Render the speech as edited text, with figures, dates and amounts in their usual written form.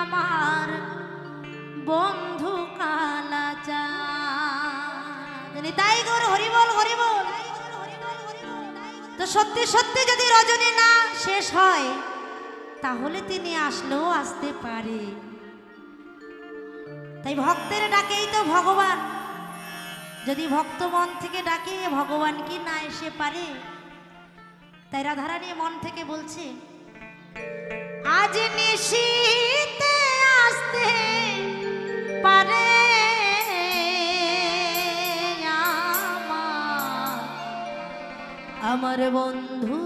আমার বন্ধু কালাচাঁদ। তাই গৌর হরি বল হরি বল। তো সত্যি সত্যি যদি রজনী না শেষ হয় তাহলে তিনি আসলেও আসতে পারে। তাই ভক্তের ডাকেই তো ভগবান, যদি ভক্ত মন থেকে ডাকে ভগবান কি না এসে পারে? তাই রাধারানী মন থেকে বলছে, আজ নিশীতে আসতে পারে আমার বন্ধু